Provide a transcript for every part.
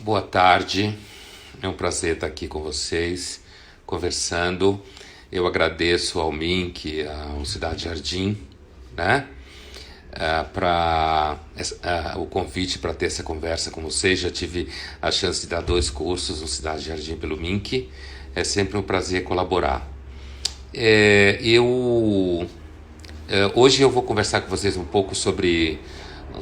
Boa tarde, é um prazer estar aqui com vocês, conversando. Eu agradeço ao Mink, ao Cidade Jardim, né, para o convite para ter essa conversa com vocês. Já tive a chance de dar 2 cursos no Cidade Jardim pelo Mink. É sempre um prazer colaborar. Hoje eu vou conversar com vocês um pouco sobre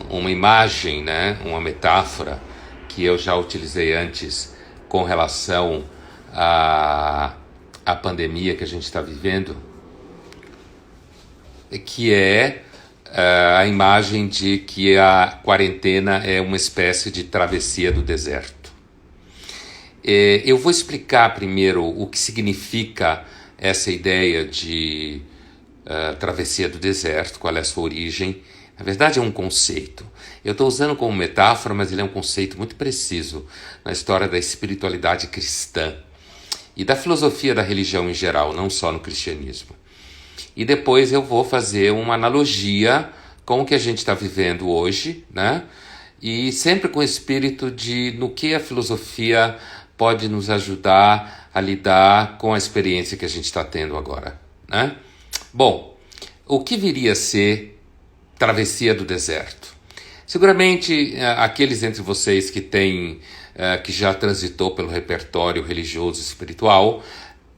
uma imagem, né, uma metáfora que eu já utilizei antes com relação à pandemia que a gente está vivendo, que é a imagem de que a quarentena é uma espécie de travessia do deserto. Eu vou explicar primeiro o que significa essa ideia de travessia do deserto, qual é a sua origem. Na verdade é um conceito. Eu estou usando como metáfora, mas ele é um conceito muito preciso na história da espiritualidade cristã e da filosofia da religião em geral, não só no cristianismo. E depois eu vou fazer uma analogia com o que a gente está vivendo hoje, né? E sempre com o espírito de no que a filosofia pode nos ajudar a lidar com a experiência que a gente está tendo agora, né? Bom, o que viria a ser travessia do deserto? Seguramente aqueles entre vocês que já transitou pelo repertório religioso e espiritual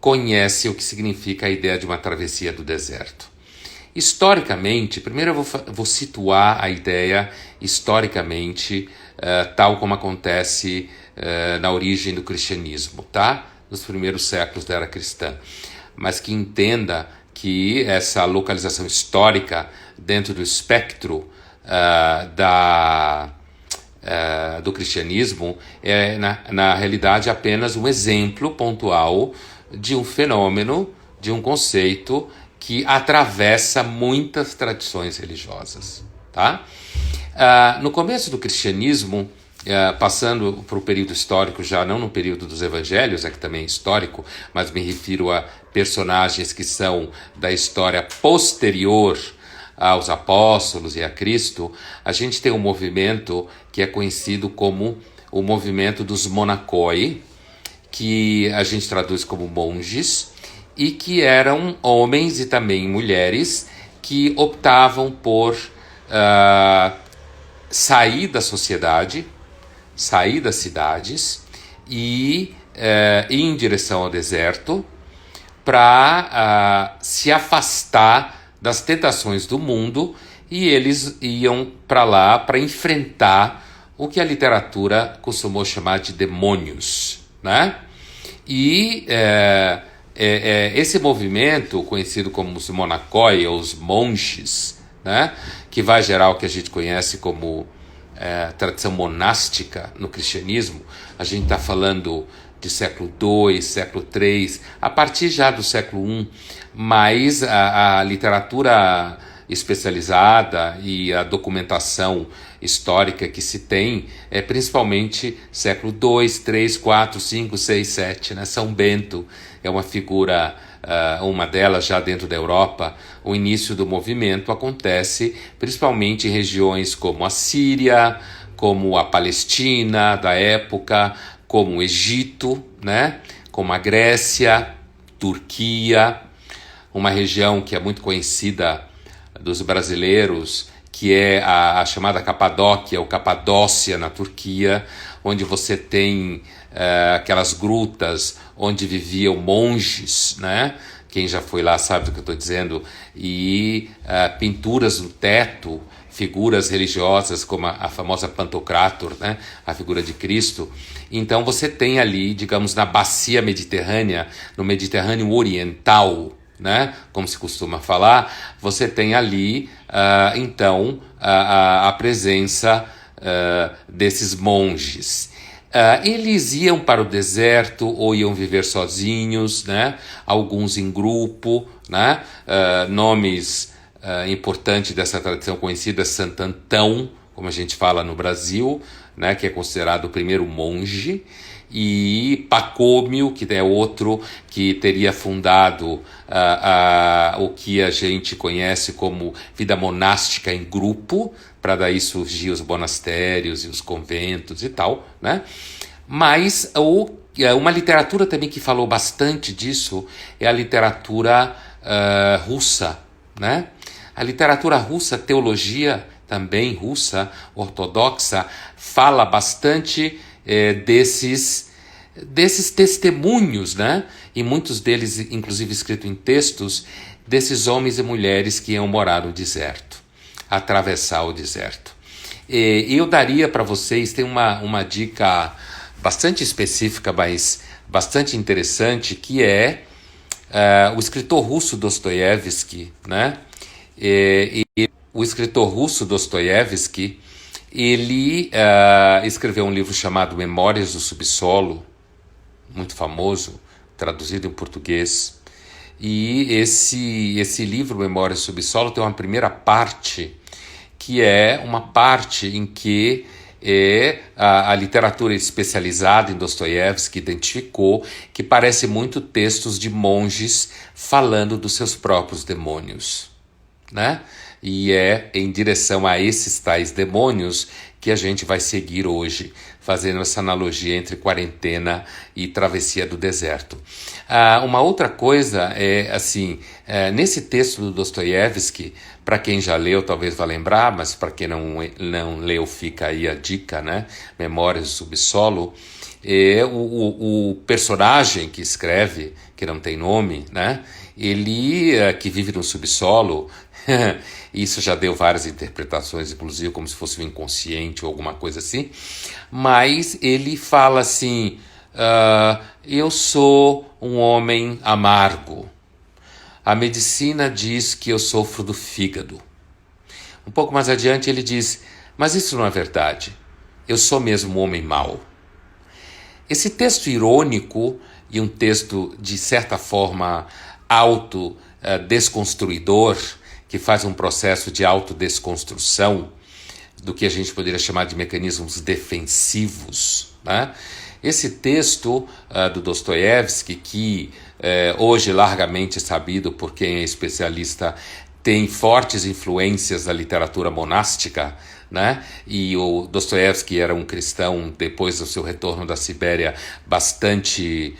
conhecem o que significa a ideia de uma travessia do deserto. Historicamente, primeiro eu vou situar a ideia historicamente, tal como acontece na origem do cristianismo, tá? Nos primeiros séculos da era cristã. Mas que entenda que essa localização histórica dentro do espectro do cristianismo é, na realidade, apenas um exemplo pontual de um fenômeno, de um conceito que atravessa muitas tradições religiosas, tá? No começo do cristianismo, passando para o período histórico, já não no período dos evangelhos, que também é histórico, mas me refiro a personagens que são da história posterior aos apóstolos e a Cristo, a gente tem um movimento que é conhecido como o movimento dos monacoi, que a gente traduz como monges, e que eram homens e também mulheres que optavam por sair da sociedade, sair das cidades e ir em direção ao deserto para se afastar das tentações do mundo, e eles iam para lá para enfrentar o que a literatura costumou chamar de demônios, né? E esse movimento, conhecido como os monacoi, ou os monges, né? Que vai gerar o que a gente conhece como tradição monástica no cristianismo. A gente está falando de século II, século III, a partir já do século I, mas a literatura especializada e a documentação histórica que se tem é principalmente século II, III, IV, V, VI, VII, né? São Bento é uma figura, uma delas já dentro da Europa. O início do movimento acontece principalmente em regiões como a Síria, como a Palestina da época, como o Egito, né? Como a Grécia, Turquia, uma região que é muito conhecida dos brasileiros, que é a chamada Capadóquia, ou Capadócia na Turquia, onde você tem aquelas grutas onde viviam monges, né? Quem já foi lá sabe do que eu estou dizendo, e pinturas no teto, figuras religiosas como a famosa Pantocrator, né? A figura de Cristo. Então você tem ali, digamos, na bacia mediterrânea, no Mediterrâneo Oriental, né? Como se costuma falar, você tem ali, então, a presença desses monges. Eles iam para o deserto ou iam viver sozinhos, né? Alguns em grupo, né? Nomes importantes dessa tradição conhecida, Santo Antão, como a gente fala no Brasil, né? Que é considerado o primeiro monge, e Pacômio, que é outro que teria fundado o que a gente conhece como vida monástica em grupo, para daí surgir os monastérios e os conventos e tal, né? Mas uma literatura também que falou bastante disso é a literatura russa, né? A literatura russa, teologia também russa, ortodoxa, fala bastante desses testemunhos, né? E muitos deles, inclusive, escritos em textos, desses homens e mulheres que iam morar no deserto, atravessar o deserto. Eu daria para vocês, tem uma dica bastante específica, mas bastante interessante, que é o escritor russo Dostoiévski, né? O escritor russo Dostoiévski, ele escreveu um livro chamado Memórias do Subsolo, muito famoso, traduzido em português. E esse livro, Memórias do Subsolo, tem uma primeira parte, que é uma parte em que a literatura especializada em Dostoiévski identificou que parece muito textos de monges falando dos seus próprios demônios, né? E é em direção a esses tais demônios que a gente vai seguir hoje, fazendo essa analogia entre quarentena e travessia do deserto. Uma outra coisa é, assim, nesse texto do Dostoiévski, para quem já leu talvez vá lembrar, mas para quem não leu fica aí a dica, né? Memórias do Subsolo, o personagem que escreve, que não tem nome, né? Ele que vive no subsolo, isso já deu várias interpretações, inclusive como se fosse um inconsciente ou alguma coisa assim, mas ele fala assim, eu sou um homem amargo, a medicina diz que eu sofro do fígado. Um pouco mais adiante ele diz, mas isso não é verdade, eu sou mesmo um homem mau. Esse texto irônico e um texto de certa forma autodesconstruidor, que faz um processo de autodesconstrução do que a gente poderia chamar de mecanismos defensivos, né? Esse texto do Dostoiévski, que hoje largamente sabido por quem é especialista, tem fortes influências da literatura monástica, né? E o Dostoiévski era um cristão, depois do seu retorno da Sibéria, bastante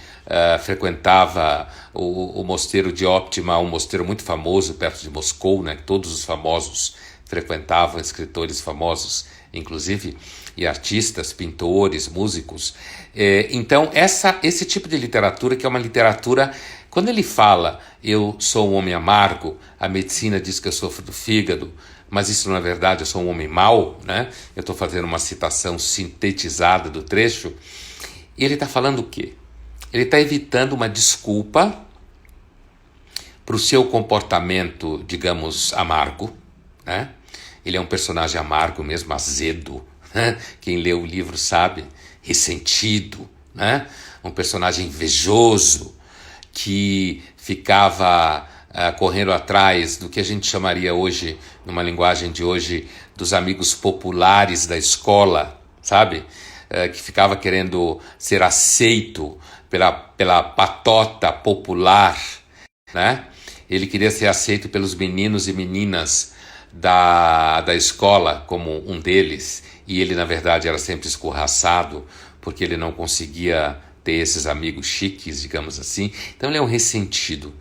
frequentava o mosteiro de Optima, um mosteiro muito famoso perto de Moscou, né? Todos os famosos frequentavam, escritores famosos, inclusive, e artistas, pintores, músicos. Então, esse tipo de literatura, que é uma literatura, quando ele fala, eu sou um homem amargo, a medicina diz que eu sofro do fígado, mas isso não é verdade, eu sou um homem mau, né? Eu estou fazendo uma citação sintetizada do trecho. E ele está falando o quê? Ele está evitando uma desculpa para o seu comportamento, digamos, amargo, né? Ele é um personagem amargo mesmo, azedo, né? Quem lê o livro sabe, ressentido, né? Um personagem invejoso que ficava correndo atrás do que a gente chamaria hoje, numa linguagem de hoje, dos amigos populares da escola, sabe? Que ficava querendo ser aceito pela patota popular, né? Ele queria ser aceito pelos meninos e meninas da escola como um deles, e ele na verdade era sempre escorraçado porque ele não conseguia ter esses amigos chiques, digamos assim. Então ele é um ressentido.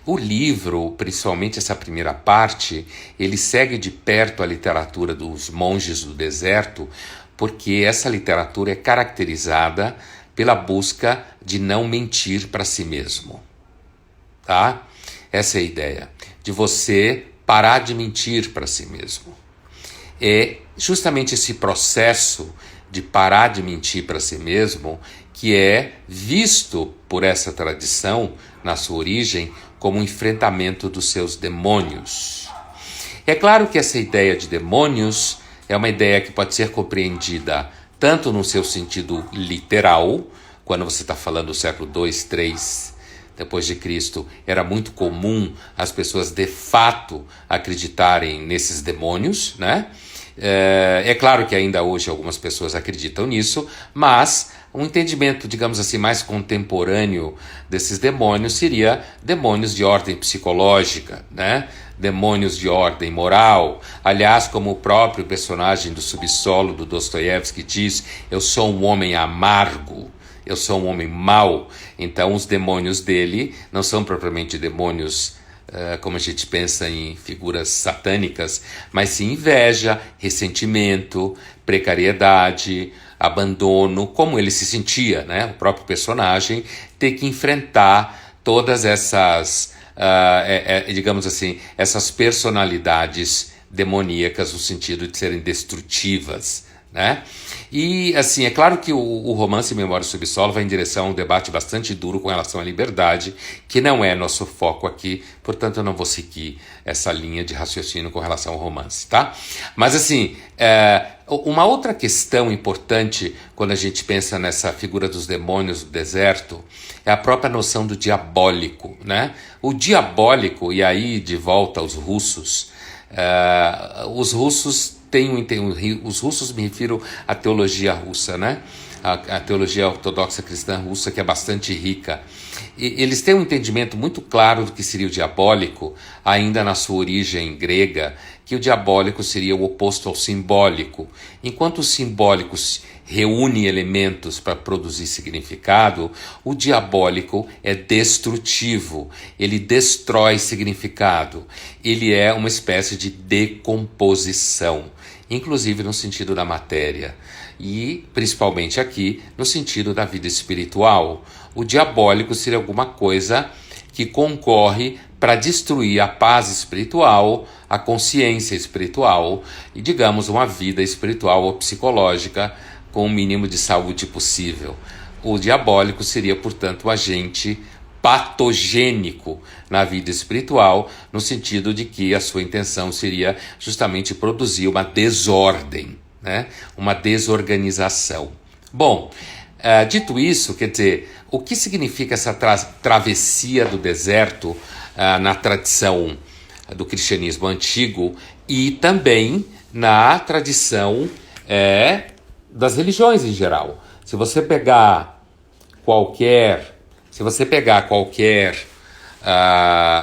O livro, principalmente essa primeira parte, ele segue de perto a literatura dos monges do deserto, porque essa literatura é caracterizada pela busca de não mentir para si mesmo, tá? Essa é a ideia, de você parar de mentir para si mesmo. É justamente esse processo de parar de mentir para si mesmo que é visto por essa tradição, na sua origem, como um enfrentamento dos seus demônios. É claro que essa ideia de demônios é uma ideia que pode ser compreendida tanto no seu sentido literal, quando você está falando do século 2, 3 depois de Cristo, era muito comum as pessoas de fato acreditarem nesses demônios, né? É claro que ainda hoje algumas pessoas acreditam nisso, mas Um entendimento, digamos assim, mais contemporâneo desses demônios seria demônios de ordem psicológica, né? Demônios de ordem moral. Aliás, como o próprio personagem do Subsolo, do Dostoiévski, diz, eu sou um homem amargo, eu sou um homem mau. Então, os demônios dele não são propriamente demônios como a gente pensa em figuras satânicas, mas sim inveja, ressentimento, precariedade, abandono, como ele se sentia, né? O próprio personagem ter que enfrentar todas essas, digamos assim, essas personalidades demoníacas no sentido de serem destrutivas, né? E, assim, é claro que o romance Memória do Subsolo vai em direção a um debate bastante duro com relação à liberdade, que não é nosso foco aqui, portanto eu não vou seguir essa linha de raciocínio com relação ao romance, tá? Mas, assim, uma outra questão importante quando a gente pensa nessa figura dos demônios do deserto é a própria noção do diabólico, né? O diabólico, e aí de volta aos russos, os russos os russos, me refiro à teologia russa, né? A teologia ortodoxa cristã russa, que é bastante rica. Eles têm um entendimento muito claro do que seria o diabólico, ainda na sua origem grega, que o diabólico seria o oposto ao simbólico. Enquanto o simbólico reúne elementos para produzir significado, o diabólico é destrutivo, ele destrói significado, ele é uma espécie de decomposição, inclusive no sentido da matéria e, principalmente aqui, no sentido da vida espiritual. O diabólico seria alguma coisa que concorre para destruir a paz espiritual, a consciência espiritual e, digamos, uma vida espiritual ou psicológica com o mínimo de saúde possível. O diabólico seria, portanto, o agente patogênico na vida espiritual, no sentido de que a sua intenção seria justamente produzir uma desordem, né? Uma desorganização. Bom, dito isso, quer dizer, o que significa essa travessia do deserto na tradição do cristianismo antigo e também na tradição das religiões em geral? Se você pegar qualquer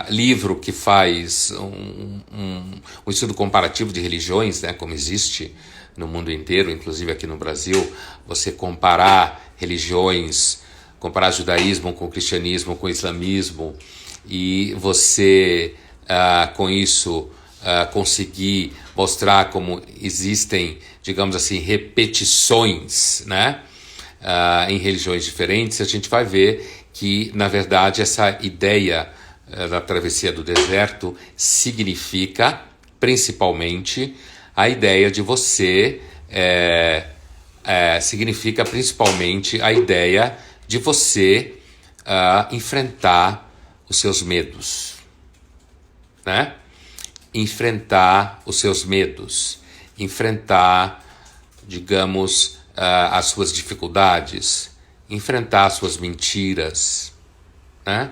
livro que faz um estudo comparativo de religiões, né, como existe no mundo inteiro, inclusive aqui no Brasil, você comparar religiões, comparar judaísmo com cristianismo, com islamismo, e você, com isso, conseguir mostrar como existem, digamos assim, repetições, né, em religiões diferentes, a gente vai ver que, na verdade, essa ideia da travessia do deserto significa, principalmente, a ideia de você, significa principalmente a ideia de você enfrentar os seus medos, né? Enfrentar os seus medos, enfrentar, digamos, as suas dificuldades, enfrentar as suas mentiras, né?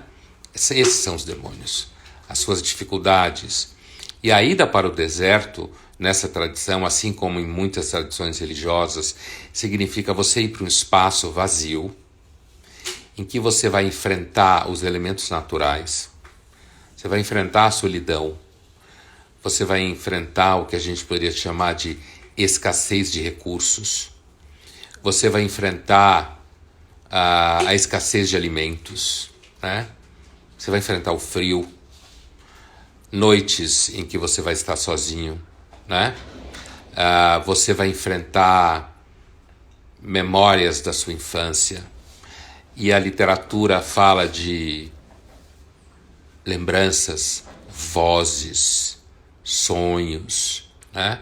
Esses são os demônios, as suas dificuldades. E a ida para o deserto, nessa tradição, assim como em muitas tradições religiosas, significa você ir para um espaço vazio, em que você vai enfrentar os elementos naturais, você vai enfrentar a solidão, você vai enfrentar o que a gente poderia chamar de escassez de recursos, você vai enfrentar a escassez de alimentos, né? Você vai enfrentar o frio, noites em que você vai estar sozinho, né? Você vai enfrentar memórias da sua infância. E a literatura fala de lembranças, vozes, sonhos, né?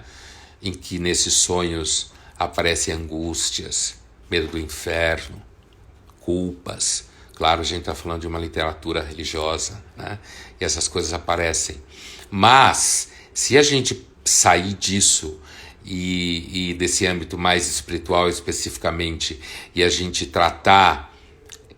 Em que nesses sonhos aparecem angústias, medo do inferno, culpas. Claro, a gente está falando de uma literatura religiosa, né? E essas coisas aparecem. Mas, se a gente sair disso e desse âmbito mais espiritual especificamente, e a gente tratar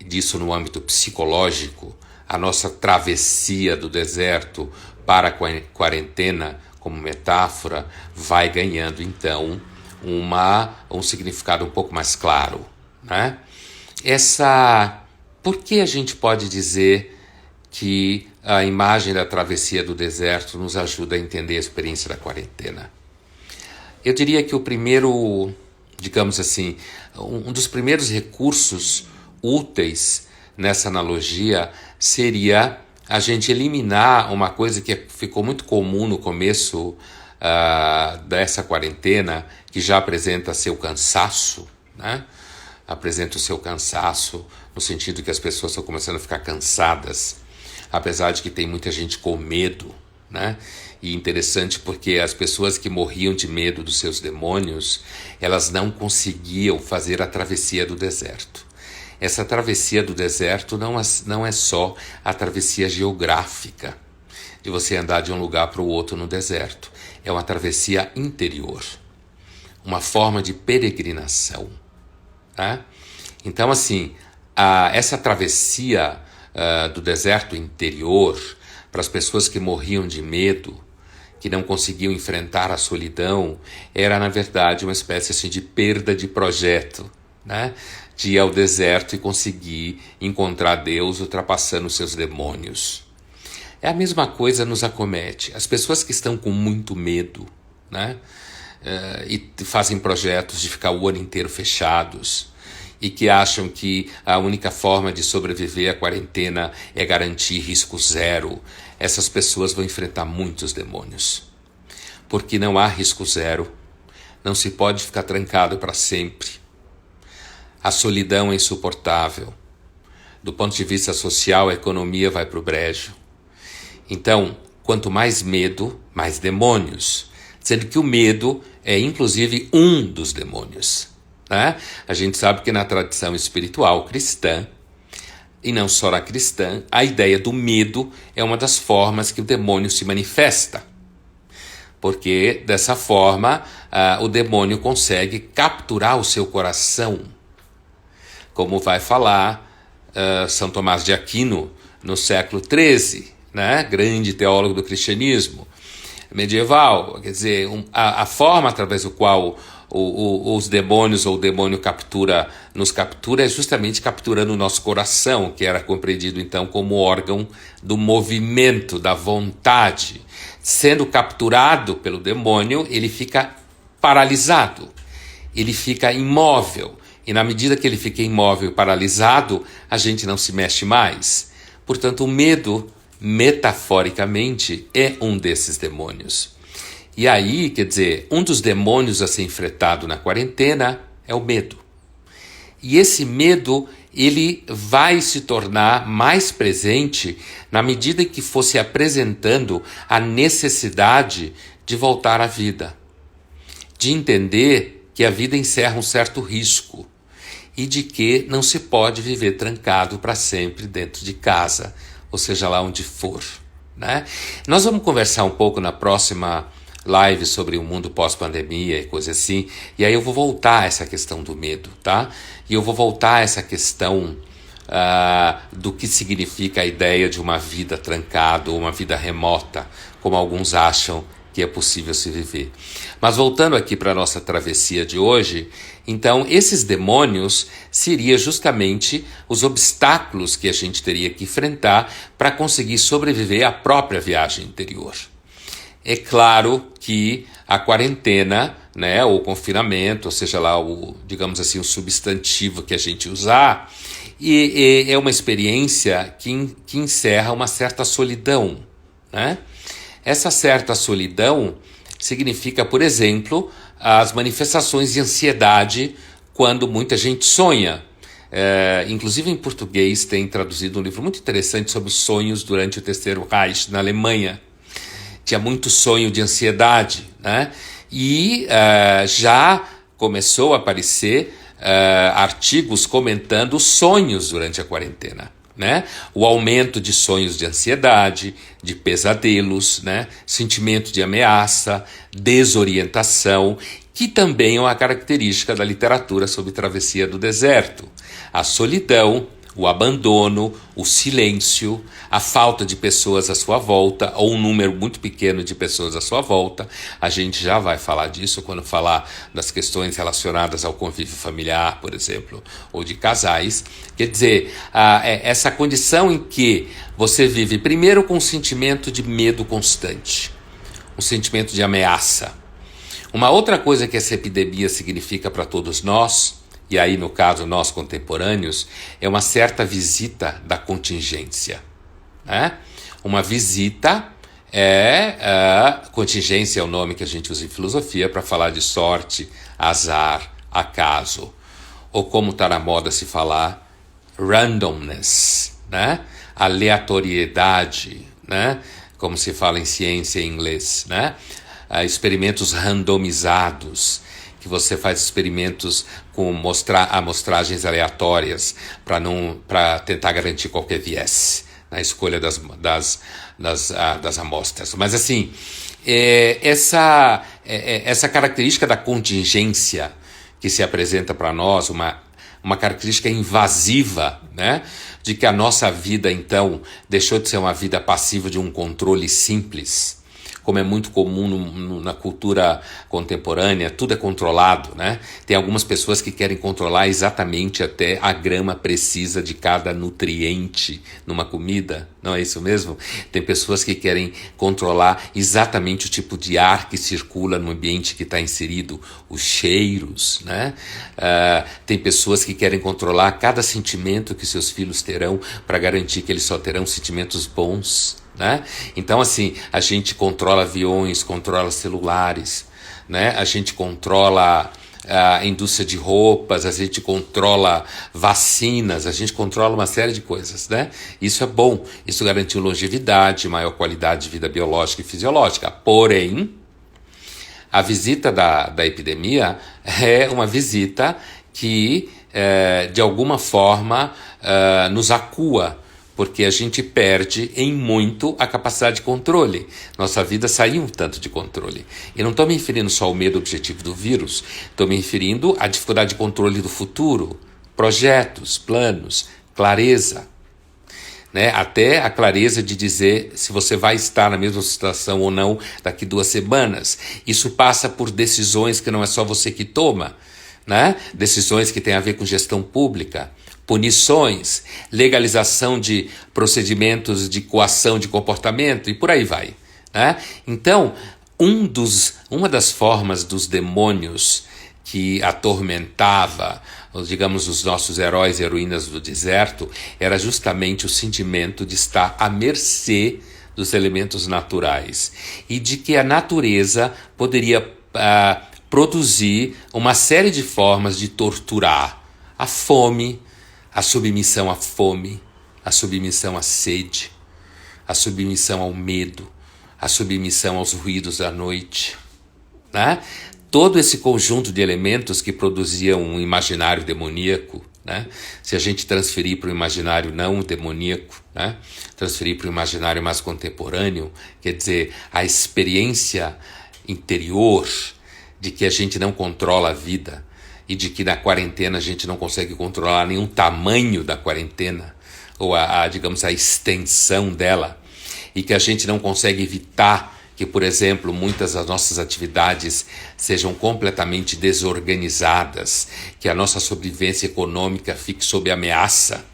disso no âmbito psicológico, a nossa travessia do deserto para a quarentena, como metáfora, vai ganhando, então, um significado um pouco mais claro, né? Por que a gente pode dizer que a imagem da travessia do deserto nos ajuda a entender a experiência da quarentena? Eu diria que o primeiro, digamos assim, um dos primeiros recursos úteis nessa analogia seria a gente eliminar uma coisa que ficou muito comum no começo dessa quarentena, que já apresenta seu cansaço, né? Apresenta o seu cansaço no sentido que as pessoas estão começando a ficar cansadas, apesar de que tem muita gente com medo, né? E interessante porque as pessoas que morriam de medo dos seus demônios, elas não conseguiam fazer a travessia do deserto. Essa travessia do deserto não é só a travessia geográfica, de você andar de um lugar para o outro no deserto. É uma travessia interior, uma forma de peregrinação, tá? Então, assim, essa travessia do deserto interior, para as pessoas que morriam de medo, que não conseguiam enfrentar a solidão, era, na verdade, uma espécie assim, de perda de projeto, né? De ir ao deserto e conseguir encontrar Deus ultrapassando os seus demônios. É a mesma coisa nos acomete. As pessoas que estão com muito medo, né? E fazem projetos de ficar o ano inteiro fechados e que acham que a única forma de sobreviver à quarentena é garantir risco zero, essas pessoas vão enfrentar muitos demônios. Porque não há risco zero, não se pode ficar trancado para sempre. A solidão é insuportável. Do ponto de vista social, a economia vai para o brejo. Então, quanto mais medo, mais demônios. Sendo que o medo é, inclusive, um dos demônios, né? A gente sabe que na tradição espiritual cristã, e não só na cristã, a ideia do medo é uma das formas que o demônio se manifesta. Porque, dessa forma, o demônio consegue capturar o seu coração. Como vai falar São Tomás de Aquino no século XIII, né? Grande teólogo do cristianismo medieval. Quer dizer, a forma através do qual os demônios ou o demônio nos captura é justamente capturando o nosso coração, que era compreendido então como órgão do movimento, da vontade. Sendo capturado pelo demônio, ele fica paralisado, ele fica imóvel. E na medida que ele fica imóvel e paralisado, a gente não se mexe mais. Portanto, o medo, metaforicamente, é um desses demônios. E aí, quer dizer, um dos demônios a ser enfrentado na quarentena é o medo. E esse medo, ele vai se tornar mais presente na medida em que fosse apresentando a necessidade de voltar à vida. De entender que a vida encerra um certo risco e de que não se pode viver trancado para sempre dentro de casa, ou seja lá onde for, né? Nós vamos conversar um pouco na próxima live sobre o mundo pós-pandemia e coisa assim, e aí eu vou voltar a essa questão do medo, tá? E eu vou voltar a essa questão do que significa a ideia de uma vida trancada ou uma vida remota, como alguns acham que é possível se viver. Mas voltando aqui para a nossa travessia de hoje, então esses demônios seriam justamente os obstáculos que a gente teria que enfrentar para conseguir sobreviver à própria viagem interior. É claro que a quarentena, né, ou o confinamento, ou seja lá, digamos assim, o substantivo que a gente usar, é uma experiência que encerra uma certa solidão, né? Essa certa solidão significa, por exemplo, as manifestações de ansiedade quando muita gente sonha. Inclusive em português tem traduzido um livro muito interessante sobre sonhos durante o Terceiro Reich na Alemanha. Tinha muito sonho de ansiedade, né? E já começou a aparecer artigos comentando sonhos durante a quarentena, né? O aumento de sonhos de ansiedade, de pesadelos, né? Sentimento de ameaça, desorientação, que também é uma característica da literatura sobre travessia do deserto. A solidão, o abandono, o silêncio, a falta de pessoas à sua volta, ou um número muito pequeno de pessoas à sua volta. A gente já vai falar disso quando falar das questões relacionadas ao convívio familiar, por exemplo, ou de casais. Quer dizer, essa condição em que você vive primeiro com um sentimento de medo constante, um sentimento de ameaça. Uma outra coisa que essa epidemia significa para todos nós, e aí no caso nós contemporâneos, é uma certa visita da contingência. Né? Uma visita contingência é o nome que a gente usa em filosofia para falar de sorte, azar, acaso. Ou como está na moda se falar, randomness, né? Aleatoriedade, né? Como se fala em ciência em inglês, né? Experimentos randomizados, que você faz experimentos com amostragens aleatórias para tentar garantir qualquer viés na escolha das amostras. Mas assim, essa característica da contingência que se apresenta para nós, uma característica invasiva, né? De que a nossa vida, então, deixou de ser uma vida passiva de um controle simples, como é muito comum na cultura contemporânea, tudo é controlado, né? Tem algumas pessoas que querem controlar exatamente até a grama precisa de cada nutriente numa comida, não é isso mesmo? Tem pessoas que querem controlar exatamente o tipo de ar que circula no ambiente que está inserido, os cheiros, né? Tem pessoas que querem controlar cada sentimento que seus filhos terão para garantir que eles só terão sentimentos bons. Né? Então, assim, a gente controla aviões, controla celulares, né? A gente controla a indústria de roupas, a gente controla vacinas, a gente controla uma série de coisas, né? Isso é bom, isso garantiu longevidade, maior qualidade de vida biológica e fisiológica. Porém, a visita da epidemia é uma visita que, de alguma forma, nos acua, porque a gente perde em muito a capacidade de controle. Nossa vida saiu um tanto de controle. E não estou me referindo só ao medo objetivo do vírus, estou me referindo à dificuldade de controle do futuro, projetos, planos, clareza. Né? Até a clareza de dizer se você vai estar na mesma situação ou não daqui 2 semanas. Isso passa por decisões que não é só você que toma, né? Decisões que têm a ver com gestão pública, punições, legalização de procedimentos de coação de comportamento e por aí vai. Né? Então, uma das formas dos demônios que atormentava, digamos, os nossos heróis e heroínas do deserto era justamente o sentimento de estar à mercê dos elementos naturais e de que a natureza poderia produzir uma série de formas de torturar a fome, a submissão à fome, a submissão à sede, a submissão ao medo, a submissão aos ruídos da noite. Né? Todo esse conjunto de elementos que produziam um imaginário demoníaco, né? Se a gente transferir para o imaginário não demoníaco, né? Transferir para o imaginário mais contemporâneo, quer dizer, a experiência interior de que a gente não controla a vida, e de que na quarentena a gente não consegue controlar nenhum tamanho da quarentena, ou digamos, a extensão dela, e que a gente não consegue evitar que, por exemplo, muitas das nossas atividades sejam completamente desorganizadas, que a nossa sobrevivência econômica fique sob ameaça.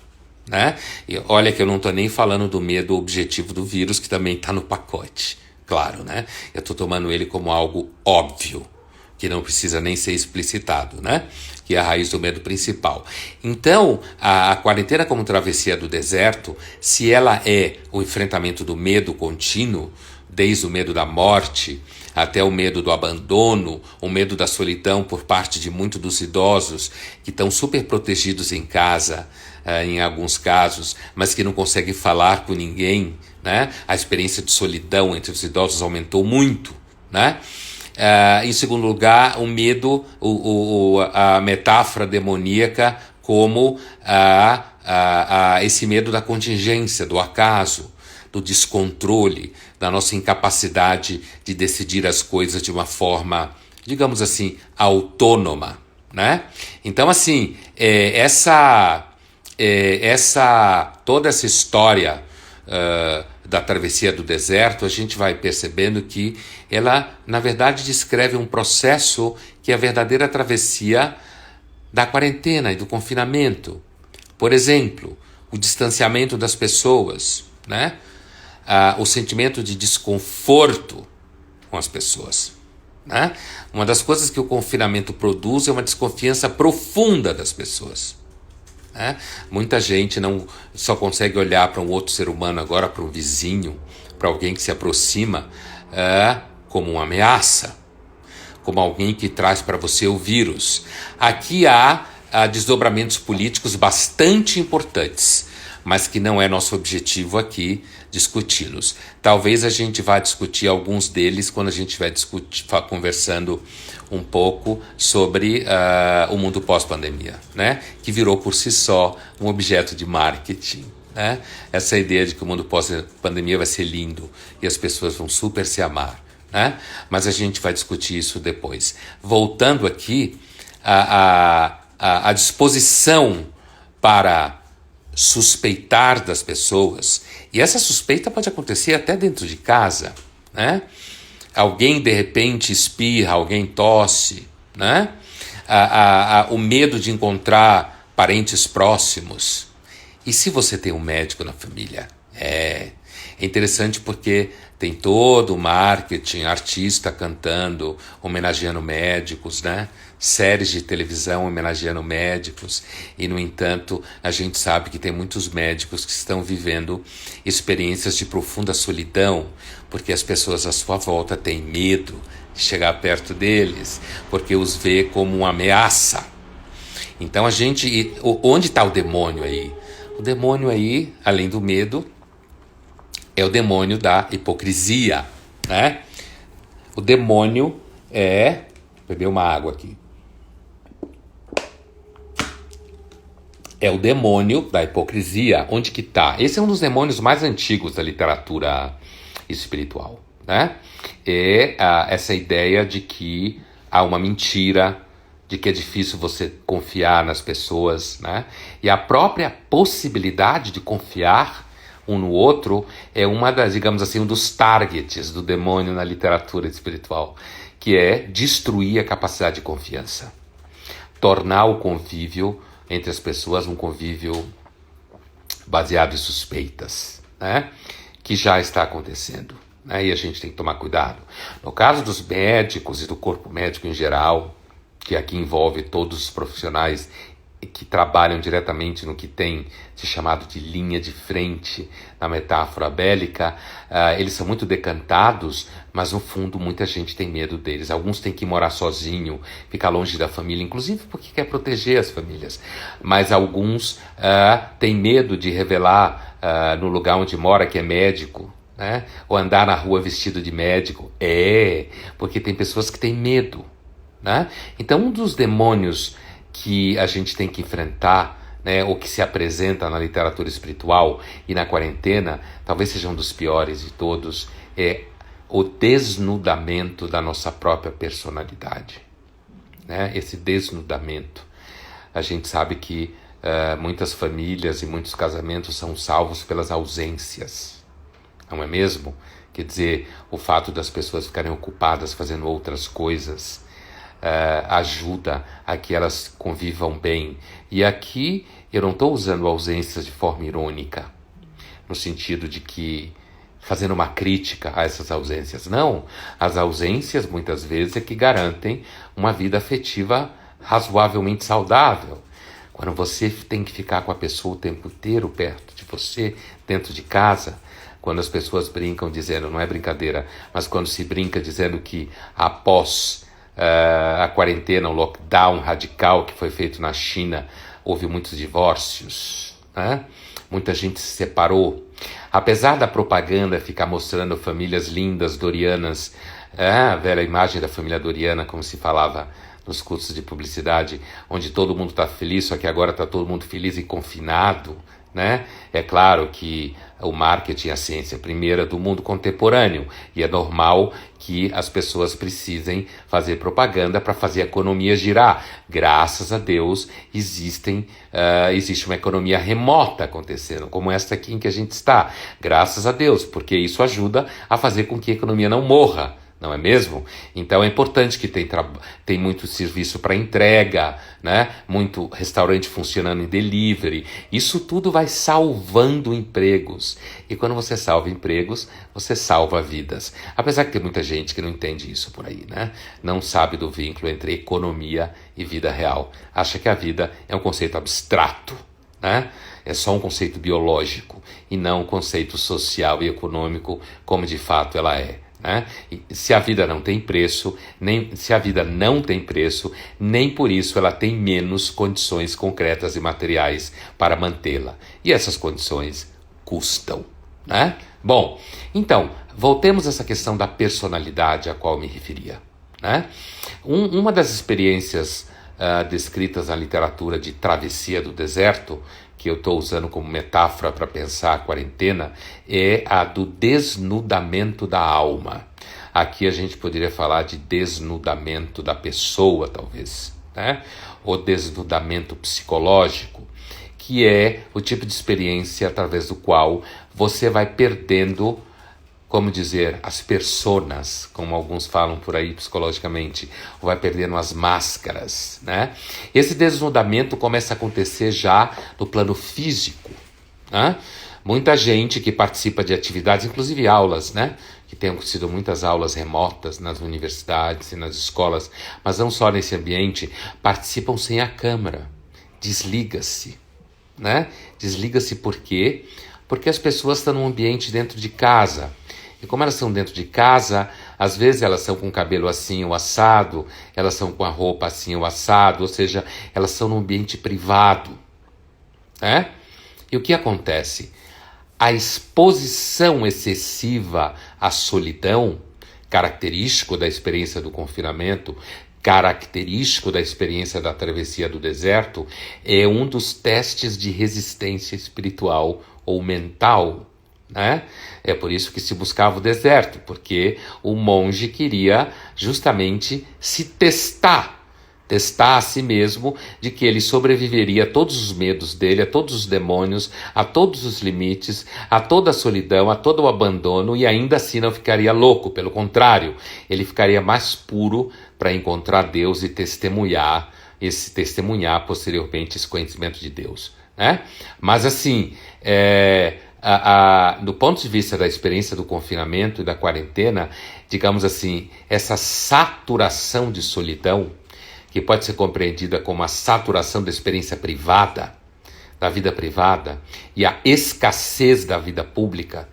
Né? E olha que eu não estou nem falando do medo objetivo do vírus, que também está no pacote, claro, né? Eu estou tomando ele como algo óbvio, que não precisa nem ser explicitado, né? Que é a raiz do medo principal. Então, a quarentena como travessia do deserto, se ela é o enfrentamento do medo contínuo, desde o medo da morte até o medo do abandono, o medo da solidão por parte de muitos dos idosos que estão super protegidos em casa, em alguns casos, mas que não conseguem falar com ninguém, né? A experiência de solidão entre os idosos aumentou muito, né? Em segundo lugar, o medo, a metáfora demoníaca como esse medo da contingência, do acaso, do descontrole, da nossa incapacidade de decidir as coisas de uma forma, digamos assim, autônoma. Né? Então, assim, toda essa história da travessia do deserto, a gente vai percebendo que ela, na verdade, descreve um processo que é a verdadeira travessia da quarentena e do confinamento. Por exemplo, o distanciamento das pessoas, né? O sentimento de desconforto com as pessoas, né? Uma das coisas que o confinamento produz é uma desconfiança profunda das pessoas. Muita gente não só consegue olhar para um outro ser humano agora, para um vizinho, para alguém que se aproxima, como uma ameaça, como alguém que traz para você o vírus. Aqui há desdobramentos políticos bastante importantes, mas que não é nosso objetivo aqui discuti-los. Talvez a gente vá discutir alguns deles quando a gente estiver conversando um pouco sobre o mundo pós-pandemia, né? Que virou por si só um objeto de marketing. Né? Essa ideia de que o mundo pós-pandemia vai ser lindo e as pessoas vão super se amar. Né? Mas a gente vai discutir isso depois. Voltando aqui, a disposição para suspeitar das pessoas, e essa suspeita pode acontecer até dentro de casa, né? Alguém de repente espirra, alguém tosse, né? O medo de encontrar parentes próximos. E se você tem um médico na família? É interessante porque tem todo o marketing, artista cantando, homenageando médicos, né? Séries de televisão homenageando médicos, e no entanto a gente sabe que tem muitos médicos que estão vivendo experiências de profunda solidão, porque as pessoas à sua volta têm medo de chegar perto deles, porque os vê como uma ameaça. Então onde está o demônio aí? O demônio aí, além do medo, é o demônio da hipocrisia, né? O demônio Vou beber uma água aqui. É o demônio da hipocrisia. Onde que está? Esse é um dos demônios mais antigos da literatura espiritual, né? Essa ideia de que há uma mentira, de que é difícil você confiar nas pessoas, né? E a própria possibilidade de confiar um no outro é uma das, digamos assim, um dos targets do demônio na literatura espiritual, que é destruir a capacidade de confiança, tornar o convívio entre as pessoas um convívio baseado em suspeitas, né? Que já está acontecendo, né? E a gente tem que tomar cuidado. No caso dos médicos e do corpo médico em geral, que aqui envolve todos os profissionais que trabalham diretamente no que tem se chamado de linha de frente na metáfora bélica, eles são muito decantados, mas no fundo muita gente tem medo deles. Alguns têm que morar sozinho, ficar longe da família, inclusive porque quer proteger as famílias, mas alguns têm medo de revelar no lugar onde mora que é médico, né? Ou andar na rua vestido de médico, porque tem pessoas que têm medo, né? Então um dos demônios que a gente tem que enfrentar, né, ou que se apresenta na literatura espiritual e na quarentena, talvez seja um dos piores de todos, é o desnudamento da nossa própria personalidade, né? Esse desnudamento. A gente sabe que muitas famílias e muitos casamentos são salvos pelas ausências, não é mesmo? Quer dizer, o fato das pessoas ficarem ocupadas fazendo outras coisas ajuda a que elas convivam bem. E aqui eu não estou usando ausências de forma irônica, no sentido de que fazendo uma crítica a essas ausências. Não, as ausências muitas vezes é que garantem uma vida afetiva razoavelmente saudável. Quando você tem que ficar com a pessoa o tempo inteiro perto de você, dentro de casa, quando as pessoas brincam dizendo, não é brincadeira, mas quando se brinca dizendo que após a quarentena, o lockdown radical que foi feito na China, houve muitos divórcios, né? Muita gente se separou. Apesar da propaganda ficar mostrando famílias lindas, dorianas, a velha imagem da família doriana, como se falava nos cursos de publicidade, onde todo mundo está feliz, só que agora está todo mundo feliz e confinado, né? É claro que o marketing é a ciência primeira do mundo contemporâneo e é normal que as pessoas precisem fazer propaganda para fazer a economia girar. Graças a Deus existe uma economia remota acontecendo, como esta aqui em que a gente está. Graças a Deus, porque isso ajuda a fazer com que a economia não morra. Não é mesmo? Então é importante que tem muito serviço para entrega, né? Muito restaurante funcionando em delivery. Isso tudo vai salvando empregos. E quando você salva empregos, você salva vidas. Apesar que tem muita gente que não entende isso por aí, né? Não sabe do vínculo entre economia e vida real. Acha que a vida é um conceito abstrato, né? É só um conceito biológico e não um conceito social e econômico como de fato ela é. Né? Se a vida não tem preço, nem por isso ela tem menos condições concretas e materiais para mantê-la. E essas condições custam, né? Bom, então, voltemos a essa questão da personalidade a qual me referia, né? Uma das experiências descritas na literatura de travessia do deserto, que eu estou usando como metáfora para pensar a quarentena, é a do desnudamento da alma. Aqui a gente poderia falar de desnudamento da pessoa, talvez, né? Ou desnudamento psicológico, que é o tipo de experiência através do qual você vai perdendo, como dizer, as personas, como alguns falam por aí psicologicamente, ou vai perdendo as máscaras, né? Esse desnudamento começa a acontecer já no plano físico, né? Muita gente que participa de atividades, inclusive aulas, né? Que tenham sido muitas aulas remotas nas universidades e nas escolas, mas não só nesse ambiente, participam sem a câmera, desliga-se, né? Desliga-se por quê? Porque as pessoas estão num ambiente dentro de casa. E como elas estão dentro de casa, às vezes elas são com o cabelo assim ou assado, elas são com a roupa assim ou assado, ou seja, elas são num ambiente privado, né? E o que acontece? A exposição excessiva à solidão, característico da experiência do confinamento, característico da experiência da travessia do deserto, é um dos testes de resistência espiritual ou mental, né? É por isso que se buscava o deserto, porque o monge queria justamente se testar a si mesmo de que ele sobreviveria a todos os medos dele, a todos os demônios, a todos os limites, a toda a solidão, a todo o abandono, e ainda assim não ficaria louco. Pelo contrário, ele ficaria mais puro para encontrar Deus e testemunhar posteriormente esse conhecimento de Deus, né? Mas assim, do ponto de vista da experiência do confinamento e da quarentena, digamos assim, essa saturação de solidão, que pode ser compreendida como a saturação da experiência privada, da vida privada, e a escassez da vida pública,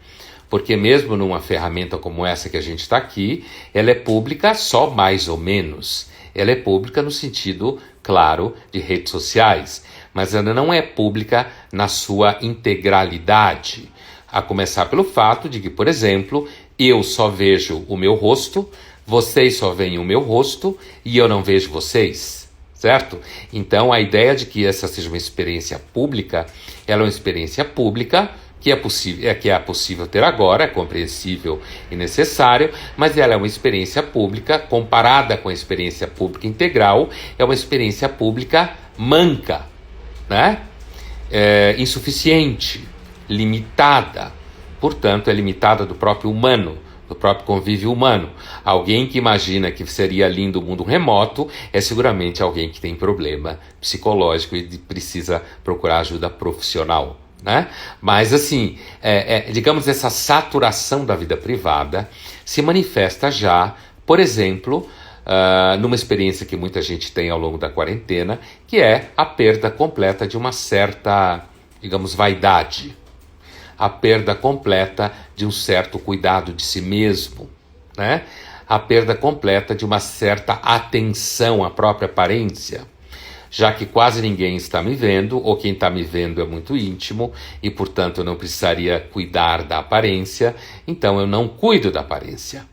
porque mesmo numa ferramenta como essa que a gente está aqui, ela é pública só mais ou menos. Ela é pública no sentido, claro, de redes sociais, mas ela não é pública na sua integralidade. A começar pelo fato de que, por exemplo, eu só vejo o meu rosto, vocês só veem o meu rosto e eu não vejo vocês, certo? Então a ideia de que essa seja uma experiência pública, ela é uma experiência pública que é possível ter agora, é compreensível e necessário, mas ela é uma experiência pública, comparada com a experiência pública integral, é uma experiência pública manca, né? Insuficiente, limitada, portanto é limitada do próprio humano, do próprio convívio humano. Alguém que imagina que seria lindo o mundo remoto é seguramente alguém que tem problema psicológico e precisa procurar ajuda profissional, né? Mas assim, digamos, essa saturação da vida privada se manifesta já, por exemplo, numa experiência que muita gente tem ao longo da quarentena, que é a perda completa de uma certa, digamos, vaidade, a perda completa de um certo cuidado de si mesmo, né? A perda completa de uma certa atenção à própria aparência, já que quase ninguém está me vendo, ou quem está me vendo é muito íntimo, e portanto eu não precisaria cuidar da aparência, então eu não cuido da aparência,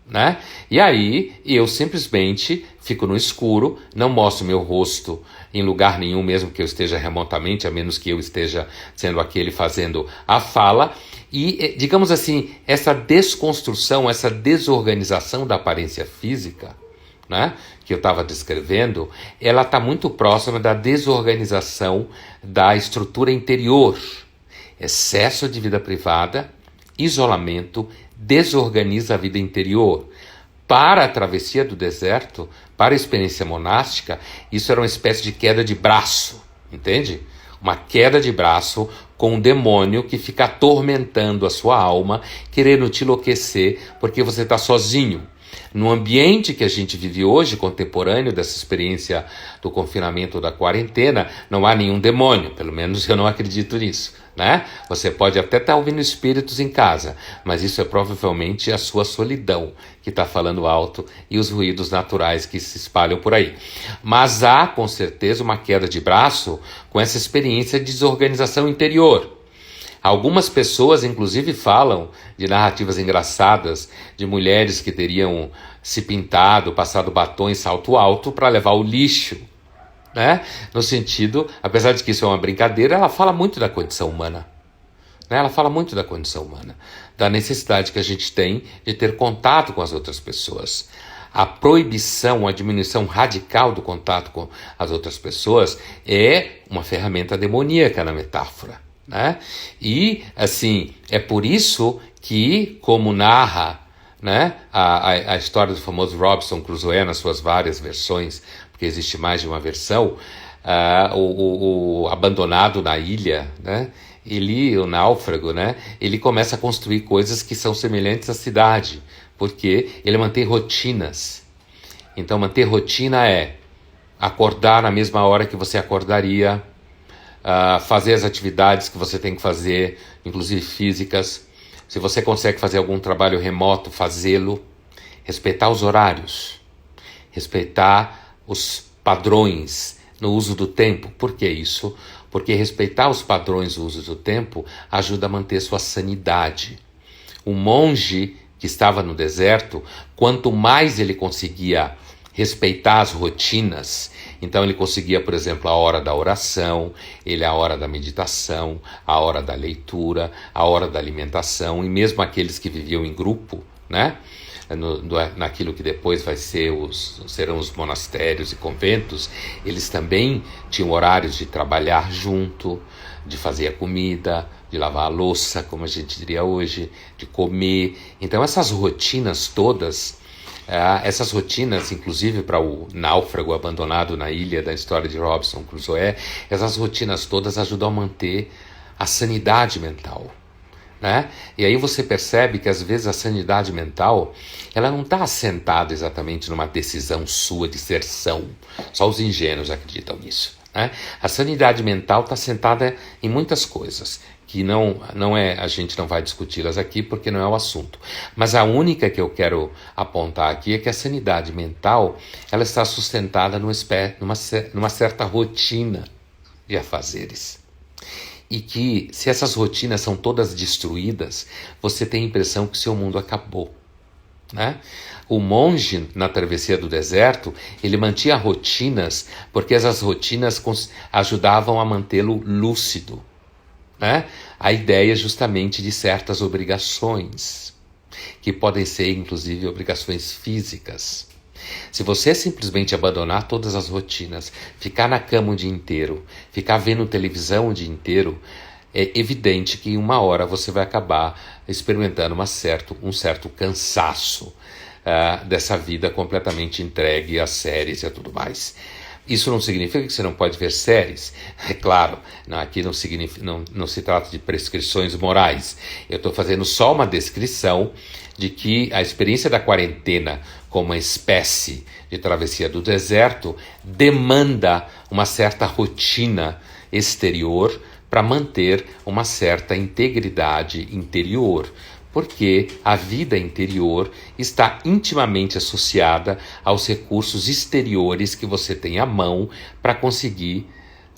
né? E aí eu simplesmente fico no escuro, não mostro meu rosto em lugar nenhum, mesmo que eu esteja remotamente, a menos que eu esteja sendo aquele fazendo a fala. E, digamos assim, essa desconstrução, essa desorganização da aparência física, né, que eu estava descrevendo, ela está muito próxima da desorganização da estrutura interior. Excesso de vida privada, isolamento, desorganiza a vida interior. Para a travessia do deserto, para a experiência monástica, isso era uma espécie de queda de braço, entende? Uma queda de braço com um demônio que fica atormentando a sua alma, querendo te enlouquecer porque você está sozinho. No ambiente que a gente vive hoje, contemporâneo dessa experiência do confinamento, da quarentena, não há nenhum demônio, pelo menos eu não acredito nisso, né? Você pode até estar ouvindo espíritos em casa, mas isso é provavelmente a sua solidão que está falando alto e os ruídos naturais que se espalham por aí. Mas há, com certeza, uma queda de braço com essa experiência de desorganização interior. Algumas pessoas, inclusive, falam de narrativas engraçadas de mulheres que teriam se pintado, passado batom em salto alto para levar o lixo, né? No sentido, apesar de que isso é uma brincadeira, ela fala muito da condição humana. Né? Ela fala muito da condição humana, da necessidade que a gente tem de ter contato com as outras pessoas. A proibição, a diminuição radical do contato com as outras pessoas é uma ferramenta demoníaca na metáfora. Né? E, assim, é por isso que, como narra, né, a história do famoso Robinson Crusoe nas suas várias versões, porque existe mais de uma versão, o abandonado na ilha, né, o náufrago, né, ele começa a construir coisas que são semelhantes à cidade, porque ele mantém rotinas. Então, manter rotina é acordar na mesma hora que você acordaria, fazer as atividades que você tem que fazer, inclusive físicas. Se você consegue fazer algum trabalho remoto, fazê-lo. Respeitar os horários. Respeitar os padrões no uso do tempo. Por que isso? Porque respeitar os padrões no uso do tempo ajuda a manter sua sanidade. O monge que estava no deserto, quanto mais ele conseguia respeitar as rotinas, então ele conseguia, por exemplo, a hora da oração, a hora da meditação, a hora da leitura, a hora da alimentação, e mesmo aqueles que viviam em grupo, né? Naquilo que depois serão os monastérios e conventos, eles também tinham horários de trabalhar junto, de fazer a comida, de lavar a louça, como a gente diria hoje, de comer. Então essas rotinas todas, inclusive para o náufrago abandonado na ilha da história de Robinson Crusoe, essas rotinas todas ajudam a manter a sanidade mental. Né? E aí você percebe que às vezes a sanidade mental ela não está assentada exatamente numa decisão sua de ser são. Só os ingênuos acreditam nisso. Né? A sanidade mental está assentada em muitas coisas que não é, a gente não vai discuti-las aqui porque não é o assunto. Mas a única que eu quero apontar aqui é que a sanidade mental ela está sustentada numa certa rotina de afazeres. E que, se essas rotinas são todas destruídas, você tem a impressão que o seu mundo acabou. Né? O monge, na travessia do deserto, ele mantinha rotinas, porque essas rotinas ajudavam a mantê-lo lúcido. Né? A ideia justamente de certas obrigações, que podem ser, inclusive, obrigações físicas. Se você simplesmente abandonar todas as rotinas, ficar na cama o dia inteiro, ficar vendo televisão o dia inteiro, é evidente que em uma hora você vai acabar experimentando um certo cansaço dessa vida completamente entregue às séries e a tudo mais. Isso não significa que você não pode ver séries. É claro, aqui não se trata de prescrições morais. Eu estou fazendo só uma descrição de que a experiência da quarentena como uma espécie de travessia do deserto demanda uma certa rotina exterior para manter uma certa integridade interior. Porque a vida interior está intimamente associada aos recursos exteriores que você tem à mão para conseguir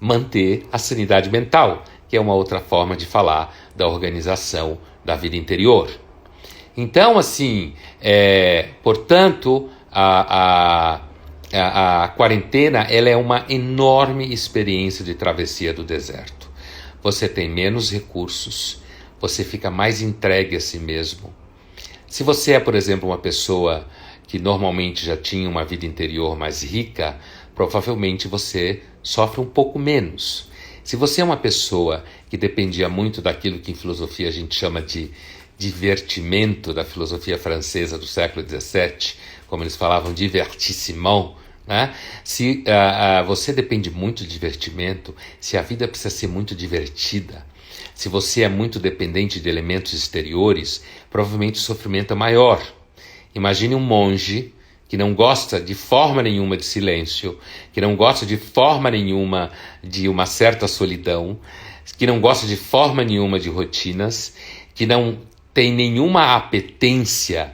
manter a sanidade mental, que é uma outra forma de falar da organização da vida interior. Então, assim, portanto, a quarentena ela é uma enorme experiência de travessia do deserto. Você tem menos recursos, você fica mais entregue a si mesmo. Se você é, por exemplo, uma pessoa que normalmente já tinha uma vida interior mais rica, provavelmente você sofre um pouco menos. Se você é uma pessoa que dependia muito daquilo que em filosofia a gente chama de divertimento, da filosofia francesa do século XVII, como eles falavam, divertissement, né? Se você depende muito de divertimento, se a vida precisa ser muito divertida, se você é muito dependente de elementos exteriores, provavelmente o sofrimento é maior. Imagine um monge que não gosta de forma nenhuma de silêncio, que não gosta de forma nenhuma de uma certa solidão, que não gosta de forma nenhuma de rotinas, que não tem nenhuma apetência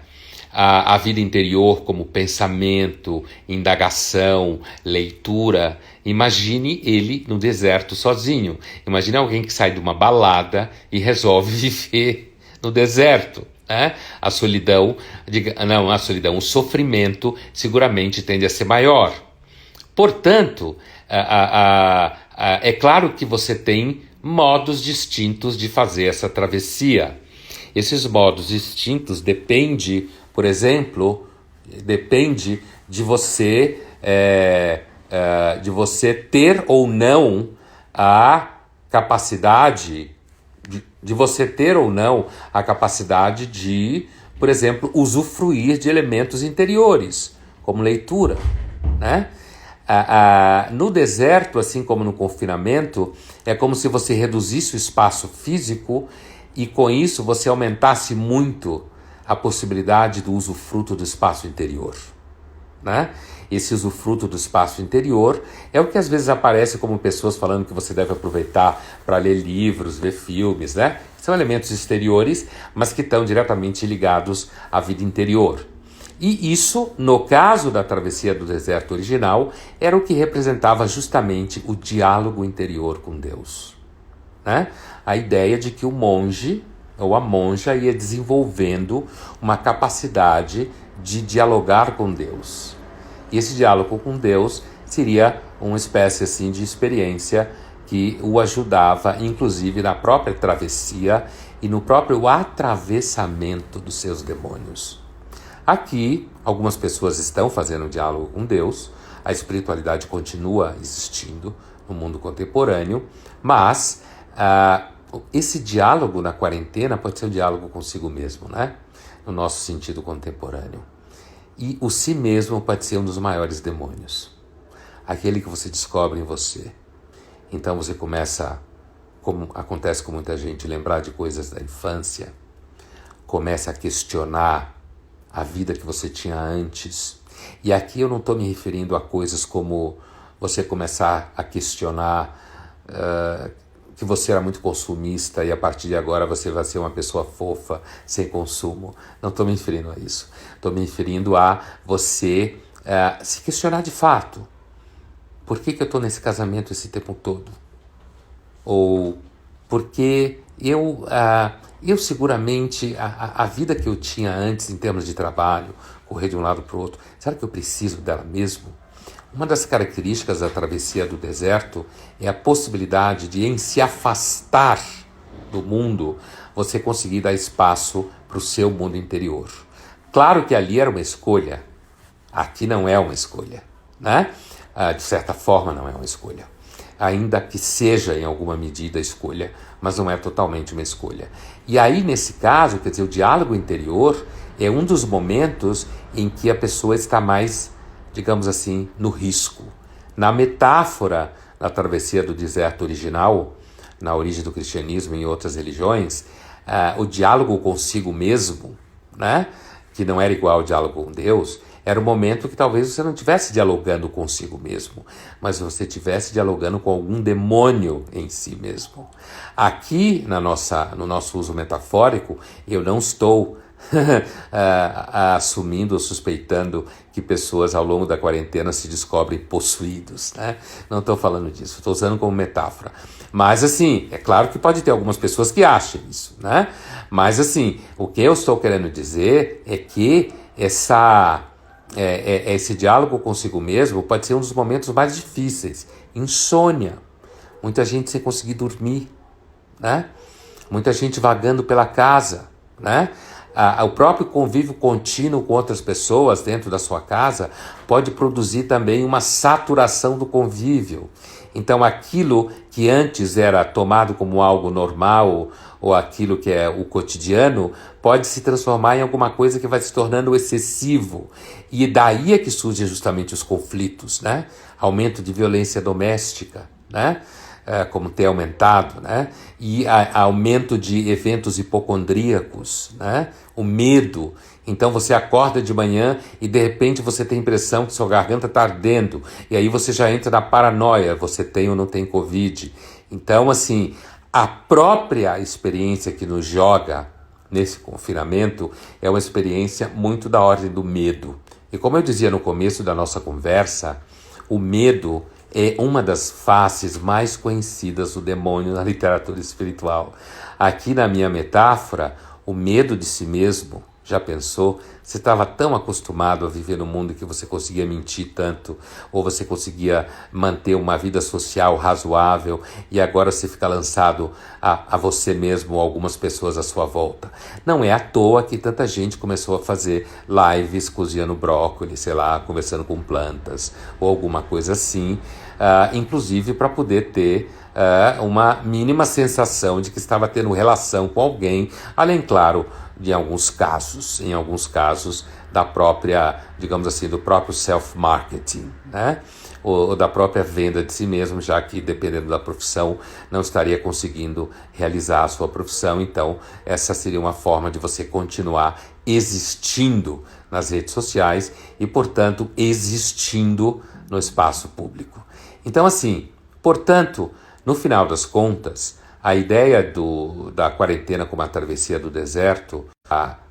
à vida interior como pensamento, indagação, leitura. Imagine ele no deserto sozinho. Imagine alguém que sai de uma balada e resolve viver no deserto. A solidão, o sofrimento seguramente tende a ser maior. Portanto, é claro que você tem modos distintos de fazer essa travessia. Esses modos distintos depende, por exemplo, de você ter ou não a capacidade de, por exemplo, usufruir de elementos interiores, como leitura, né? No deserto, assim como no confinamento, é como se você reduzisse o espaço físico e com isso você aumentasse muito a possibilidade do usufruto do espaço interior, né? Esse usufruto do espaço interior é o que às vezes aparece como pessoas falando que você deve aproveitar para ler livros, ver filmes, né? São elementos exteriores, mas que estão diretamente ligados à vida interior. E isso, no caso da travessia do deserto original, era o que representava justamente o diálogo interior com Deus, né? A ideia de que o monge ou a monja ia desenvolvendo uma capacidade de dialogar com Deus. E esse diálogo com Deus seria uma espécie assim de experiência que o ajudava, inclusive na própria travessia e no próprio atravessamento dos seus demônios. Aqui, algumas pessoas estão fazendo um diálogo com Deus, a espiritualidade continua existindo no mundo contemporâneo, mas esse diálogo na quarentena pode ser um diálogo consigo mesmo, né? No nosso sentido contemporâneo. E o si mesmo pode ser um dos maiores demônios, aquele que você descobre em você. Então você começa, como acontece com muita gente, lembrar de coisas da infância, começa a questionar a vida que você tinha antes. E aqui eu não estou me referindo a coisas como você começar a questionar que você era muito consumista e a partir de agora você vai ser uma pessoa fofa, sem consumo. Não estou me referindo a isso. Estou me referindo a você se questionar de fato. Por que eu estou nesse casamento esse tempo todo? Ou porque eu seguramente, a vida que eu tinha antes em termos de trabalho, correr de um lado para o outro, será que eu preciso dela mesmo? Uma das características da travessia do deserto é a possibilidade de, em se afastar do mundo, você conseguir dar espaço para o seu mundo interior. Claro que ali era uma escolha, aqui não é uma escolha, né? De certa forma não é uma escolha. Ainda que seja em alguma medida escolha, mas não é totalmente uma escolha. E aí, nesse caso, quer dizer, o diálogo interior é um dos momentos em que a pessoa está mais, digamos assim, no risco. Na metáfora da travessia do deserto original, na origem do cristianismo e em outras religiões, o diálogo consigo mesmo, né, que não era igual ao diálogo com Deus, era um momento que talvez você não estivesse dialogando consigo mesmo, mas você estivesse dialogando com algum demônio em si mesmo. Aqui, no nosso uso metafórico, eu não estou assumindo ou suspeitando que pessoas ao longo da quarentena se descobrem possuídos, né? Não estou falando disso, estou usando como metáfora. Mas assim, é claro que pode ter algumas pessoas que achem isso, né? Mas assim, o que eu estou querendo dizer é que esse diálogo consigo mesmo pode ser um dos momentos mais difíceis. Insônia, muita gente sem conseguir dormir, né? Muita gente vagando pela casa, né? O próprio convívio contínuo com outras pessoas dentro da sua casa pode produzir também uma saturação do convívio. Então aquilo que antes era tomado como algo normal ou aquilo que é o cotidiano pode se transformar em alguma coisa que vai se tornando excessivo. E daí é que surgem justamente os conflitos, né? Aumento de violência doméstica, né? Como tem aumentado, né? E aumento de eventos hipocondríacos, né? O medo. Então você acorda de manhã e de repente você tem a impressão que sua garganta está ardendo. E aí você já entra na paranoia, você tem ou não tem Covid. Então, assim, a própria experiência que nos joga nesse confinamento é uma experiência muito da ordem do medo. E como eu dizia no começo da nossa conversa, o medo é uma das faces mais conhecidas do demônio na literatura espiritual. Aqui na minha metáfora, o medo de si mesmo, já pensou? Você estava tão acostumado a viver no mundo que você conseguia mentir tanto, ou você conseguia manter uma vida social razoável, e agora você fica lançado a você mesmo ou algumas pessoas à sua volta. Não é à toa que tanta gente começou a fazer lives cozinhando brócolis, sei lá, conversando com plantas, ou alguma coisa assim, inclusive para poder ter uma mínima sensação de que estava tendo relação com alguém, além, claro, em alguns casos da própria, digamos assim, do próprio self-marketing, né? Ou da própria venda de si mesmo, já que, dependendo da profissão, não estaria conseguindo realizar a sua profissão. Então, essa seria uma forma de você continuar existindo nas redes sociais e, portanto, existindo no espaço público. Então, assim, portanto, no final das contas, a ideia da quarentena como a travessia do deserto,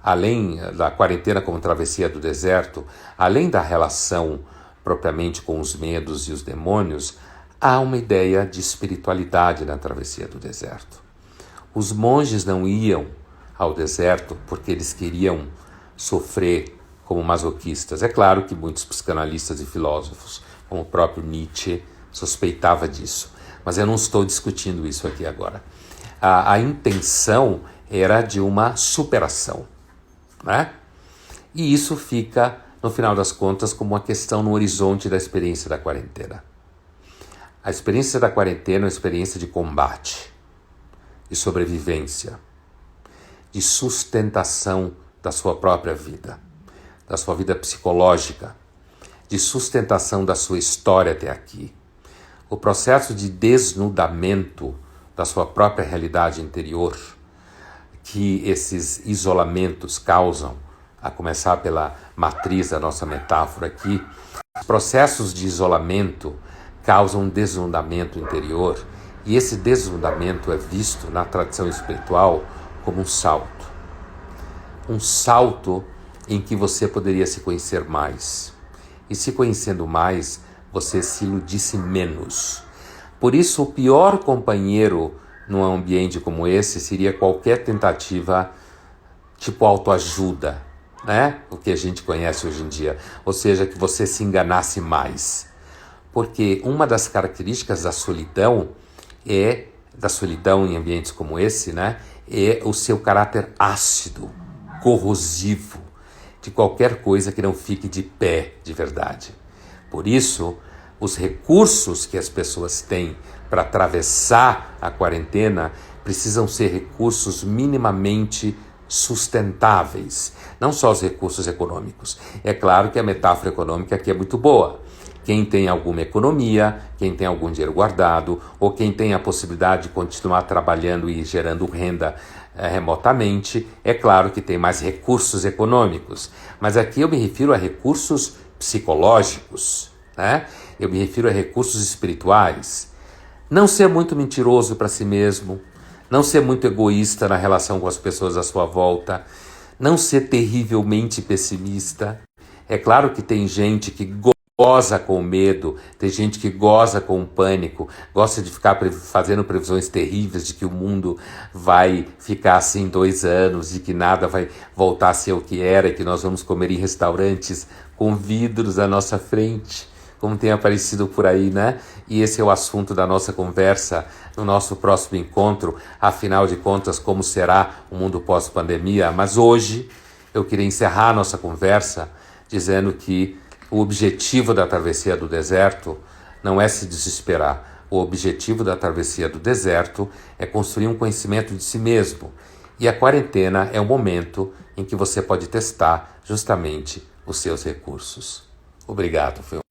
além da quarentena como travessia do deserto, além da relação propriamente com os medos e os demônios, há uma ideia de espiritualidade na travessia do deserto. Os monges não iam ao deserto porque eles queriam sofrer como masoquistas. É claro que muitos psicanalistas e filósofos, como o próprio Nietzsche, suspeitava disso. Mas eu não estou discutindo isso aqui agora. A intenção era de uma superação, né? E isso fica, no final das contas, como uma questão no horizonte da experiência da quarentena. A experiência da quarentena é uma experiência de combate, de sobrevivência, de sustentação da sua própria vida, da sua vida psicológica, de sustentação da sua história até aqui. O processo de desnudamento da sua própria realidade interior que esses isolamentos causam, a começar pela matriz da nossa metáfora aqui, os processos de isolamento causam um desnudamento interior e esse desnudamento é visto na tradição espiritual como um salto. Um salto em que você poderia se conhecer mais. E se conhecendo mais, você se iludisse menos. Por isso, o pior companheiro num ambiente como esse seria qualquer tentativa tipo autoajuda, né? O que a gente conhece hoje em dia. Ou seja, que você se enganasse mais. Porque uma das características da solidão em ambientes como esse, né? É o seu caráter ácido, corrosivo, de qualquer coisa que não fique de pé de verdade. Por isso, os recursos que as pessoas têm para atravessar a quarentena precisam ser recursos minimamente sustentáveis, não só os recursos econômicos. É claro que a metáfora econômica aqui é muito boa. Quem tem alguma economia, quem tem algum dinheiro guardado, ou quem tem a possibilidade de continuar trabalhando e gerando renda remotamente, é claro que tem mais recursos econômicos. Mas aqui eu me refiro a recursos psicológicos, né? Eu me refiro a recursos espirituais. Não ser muito mentiroso para si mesmo, não ser muito egoísta na relação com as pessoas à sua volta, não ser terrivelmente pessimista. É claro que tem gente que goza com o medo, tem gente que goza com o pânico, gosta de ficar fazendo previsões terríveis de que o mundo vai ficar assim 2 anos, de que nada vai voltar a ser o que era, e que nós vamos comer em restaurantes com vidros à nossa frente, como tem aparecido por aí, né? E esse é o assunto da nossa conversa no nosso próximo encontro. Afinal de contas, como será o mundo pós-pandemia? Mas hoje eu queria encerrar a nossa conversa dizendo que o objetivo da travessia do deserto não é se desesperar. O objetivo da travessia do deserto é construir um conhecimento de si mesmo. E a quarentena é o momento em que você pode testar justamente os seus recursos. Obrigado, foi